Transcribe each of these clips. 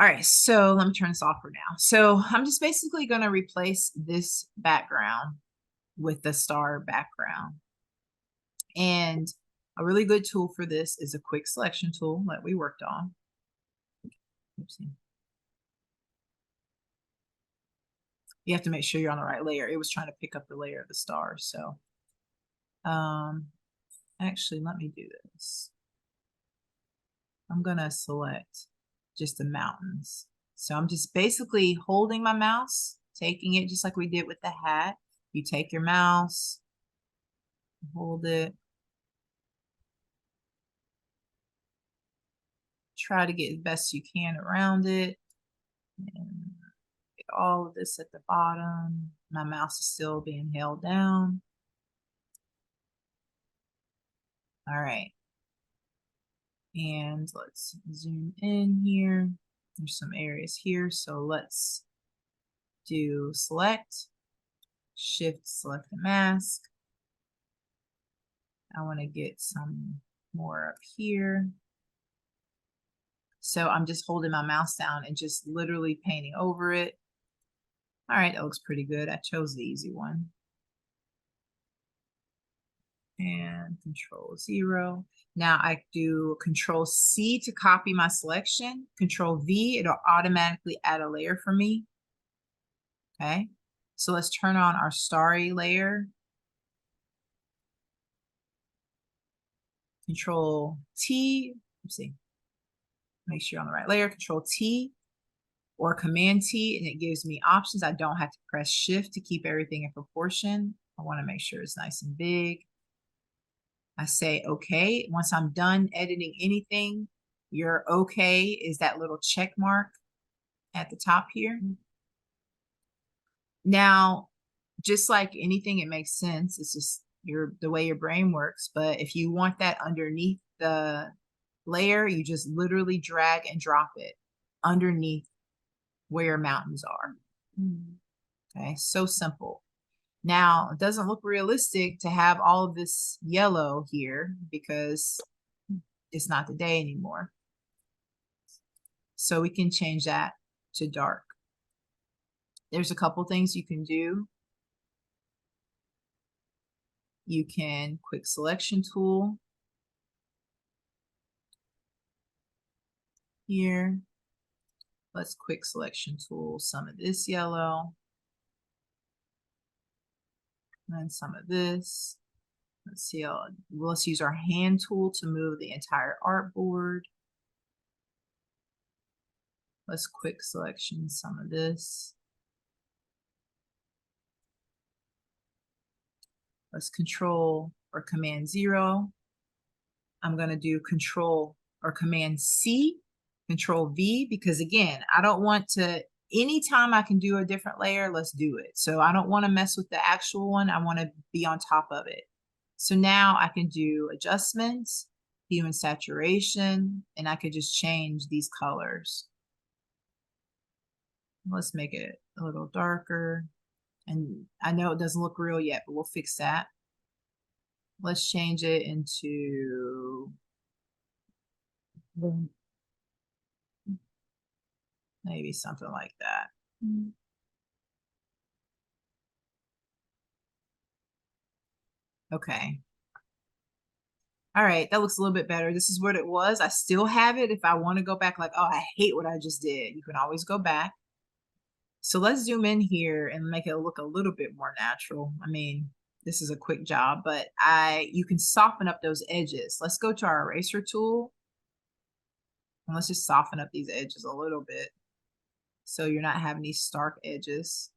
All right, so let me turn this off for now. So I'm just basically going to replace this background with the star background. And a really good tool for this is a quick selection tool that we worked on. Oopsie. You have to make sure you're on the right layer. It was trying to pick up the layer of the stars. So actually, let me do this. I'm going to select just the mountains. So I'm just basically holding my mouse, taking it just like we did with the hat. You take your mouse, hold it, try to get as best you can around it, and get all of this at the bottom. My mouse is still being held down. All right. And let's zoom in here. There's some areas here. So let's do select, shift, select the mask. I want to get some more up here. So I'm just holding my mouse down and just literally painting over it. All right, that looks pretty good. I chose the easy one. And Control 0. Now I do Control C to copy my selection. Control V, it'll automatically add a layer for me. Okay, so let's turn on our starry layer. Control T, let's see, make sure you're on the right layer. Control T or Command T, and it gives me options. I don't have to press Shift to keep everything in proportion. I want to make sure it's nice and big. I say okay. Once I'm done editing anything, your okay is that little check mark at the top here. Now, just like anything, it makes sense. It's just the way your brain works. But if you want that underneath the layer, you just literally drag and drop it underneath where your mountains are. Okay, so simple. Now, it doesn't look realistic to have all of this yellow here because it's not the day anymore. So we can change that to dark. There's a couple things you can do. You can quick selection tool here. Let's quick selection tool some of this yellow. And some of this. Let's see, let's use our hand tool to move the entire artboard. Let's quick selection some of this. Let's Control or Command 0. I'm going to do Control or Command C, Control V, because again, I don't want to, anytime I can do a different layer, let's do it. So I don't want to mess with the actual one. I want to be on top of it. So now I can do adjustments, hue and saturation, and I could just change these colors. Let's make it a little darker. And I know it doesn't look real yet, but we'll fix that. Let's change it into maybe something like that. Okay. All right, that looks a little bit better. This is what it was. I still have it. If I want to go back like, oh, I hate what I just did, you can always go back. So let's zoom in here and make it look a little bit more natural. I mean, this is a quick job, but you can soften up those edges. Let's go to our eraser tool. And let's just soften up these edges a little bit so you're not having these stark edges.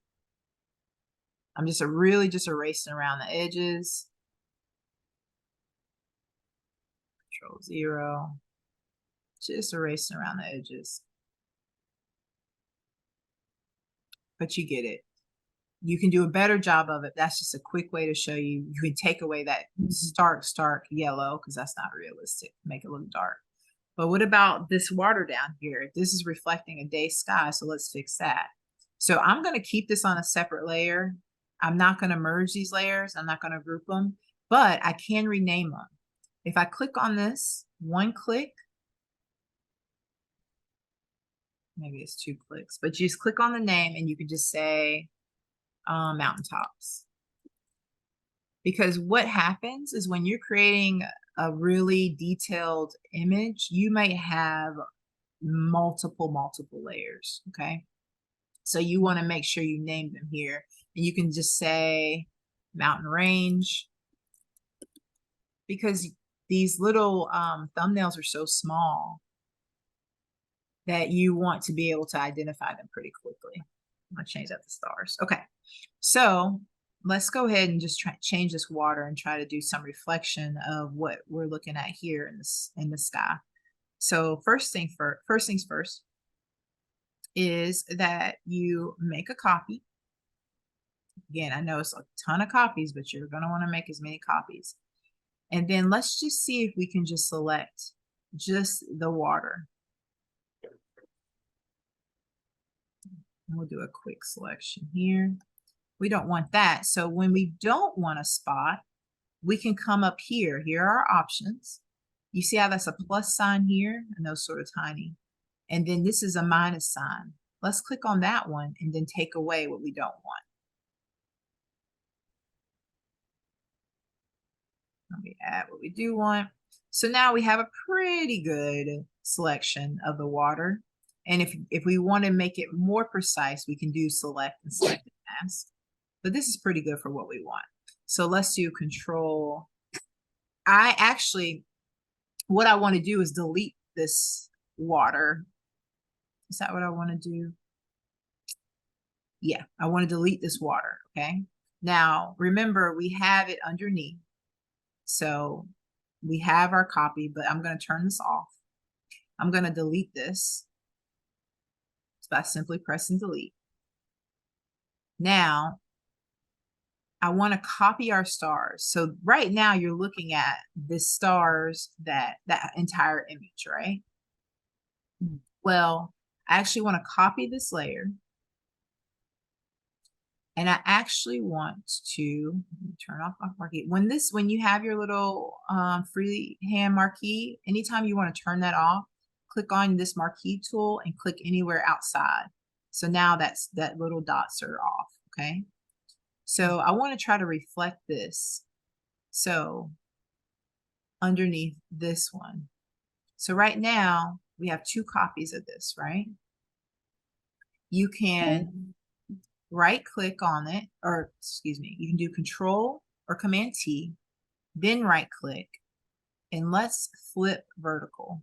I'm just really just erasing around the edges. Control 0. Just erasing around the edges. But you get it. You can do a better job of it. That's just a quick way to show you. You can take away that stark yellow because that's not realistic. Make it look dark. But what about this water down here? This is reflecting a day sky, so let's fix that. So I'm going to keep this on a separate layer. I'm not going to merge these layers. I'm not going to group them, but I can rename them. If I click on this, one click, maybe it's 2 clicks, but you just click on the name and you can just say mountaintops. Because what happens is when you're creating a really detailed image, you might have multiple layers. Okay. So you want to make sure you name them here. And you can just say mountain range, because these little thumbnails are so small that you want to be able to identify them pretty quickly. I'm going to change that to stars. Okay. So let's go ahead and just change this water and try to do some reflection of what we're looking at here in the sky. So first things first is that you make a copy. Again, I know it's a ton of copies, but you're going to want to make as many copies. And then let's just see if we can just select just the water. And we'll do a quick selection here. We don't want that. So when we don't want a spot, we can come up here. Here are our options. You see how that's a plus sign here? And those sort of tiny. And then this is a minus sign. Let's click on that one and then take away what we don't want. Let me add what we do want. So now we have a pretty good selection of the water. And if we want to make it more precise, we can do select and select mask. But this is pretty good for what we want. So let's do control. What I want to do is delete this water. Is that what I want to do? Yeah, I want to delete this water, okay? Now, remember, we have it underneath. So we have our copy, but I'm going to turn this off. I'm going to delete this by simply pressing delete. Now, I want to copy our stars. So right now you're looking at the stars, that entire image, right? Well, I actually want to copy this layer. And I actually want to turn off my marquee. When you have your little freehand marquee, anytime you want to turn that off, click on this marquee tool and click anywhere outside. So now that little dots are off, okay? So I want to try to reflect this. So underneath this one. So right now we have 2 copies of this, right? You can right click on it, or excuse me, you can do Control or Command T, then right click, and let's flip vertical.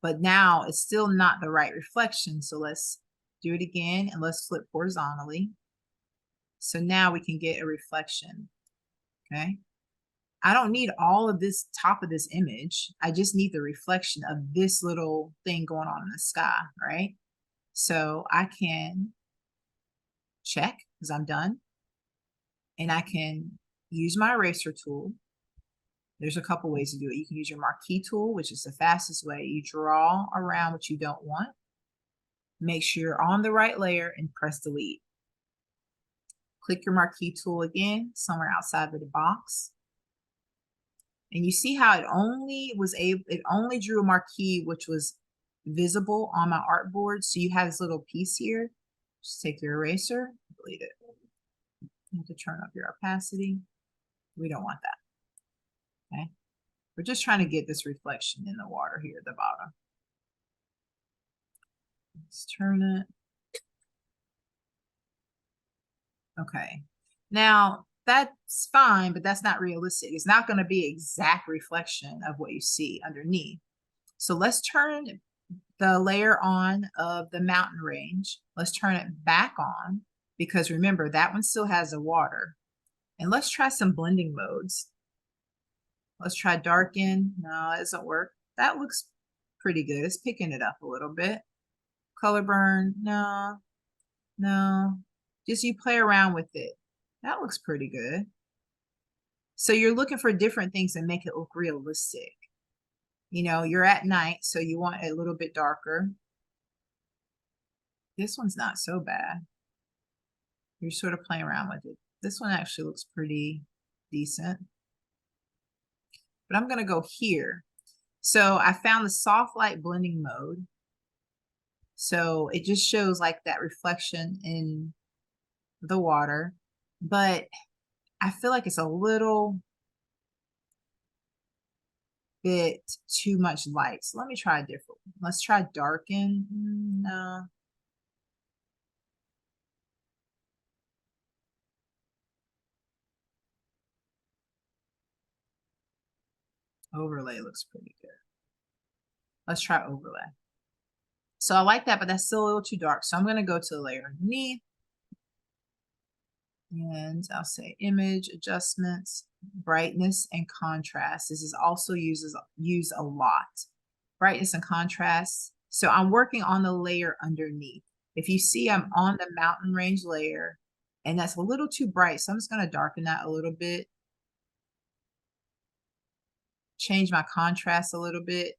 But now it's still not the right reflection. So let's do it again and let's flip horizontally. So now we can get a reflection. Okay. I don't need all of this top of this image. I just need the reflection of this little thing going on in the sky, right? So I can check because I'm done. And I can use my eraser tool. There's a couple ways to do it. You can use your marquee tool, which is the fastest way. You draw around what you don't want. Make sure you're on the right layer and press delete. Click your marquee tool again, somewhere outside of the box. And you see how it only drew a marquee which was visible on my artboard. So you have this little piece here. Just take your eraser, delete it. You have to turn up your opacity. We don't want that. Okay. We're just trying to get this reflection in the water here at the bottom. Let's turn it. Okay. Now that's fine, but that's not realistic. It's not going to be exact reflection of what you see underneath. So let's turn the layer on of the mountain range. Let's turn it back on because remember that one still has the water. And let's try some blending modes. Let's try darken. No, it doesn't work. That looks pretty good. It's picking it up a little bit. Color burn. No, no. Just you play around with it. That looks pretty good. So you're looking for different things that make it look realistic. You know, you're at night, so you want it a little bit darker. This one's not so bad. You're sort of playing around with it. This one actually looks pretty decent. But I'm going to go here. So I found the soft light blending mode. So it just shows like that reflection in the water, but I feel like it's a little bit too much light. So let me try a different one. Let's try darken. No. Overlay looks pretty good. Let's try overlay. So I like that, but that's still a little too dark. So I'm going to go to the layer underneath. And I'll say image adjustments, brightness and contrast. This is also used a lot. Brightness and contrast. So I'm working on the layer underneath. If you see, I'm on the mountain range layer, and that's a little too bright. So I'm just going to darken that a little bit. Change my contrast a little bit.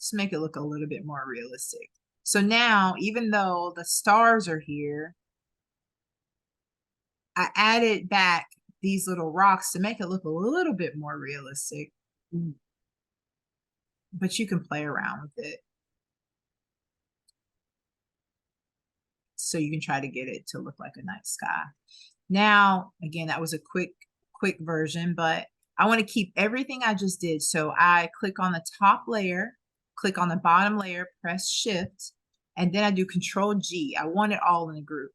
Just make it look a little bit more realistic. So now, even though the stars are here, I added back these little rocks to make it look a little bit more realistic. But you can play around with it. So you can try to get it to look like a night sky. Now, again, that was a quick version, but I want to keep everything I just did. So I click on the top layer, click on the bottom layer, press Shift, and then I do Control G. I want it all in a group.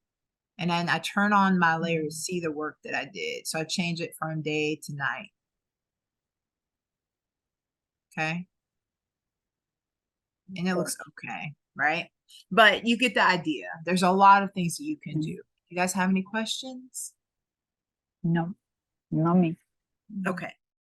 And then I turn on my layer to see the work that I did. So I change it from day to night. Okay. And it looks okay, right? But you get the idea. There's a lot of things that you can do. You guys have any questions? No, not me. Okay.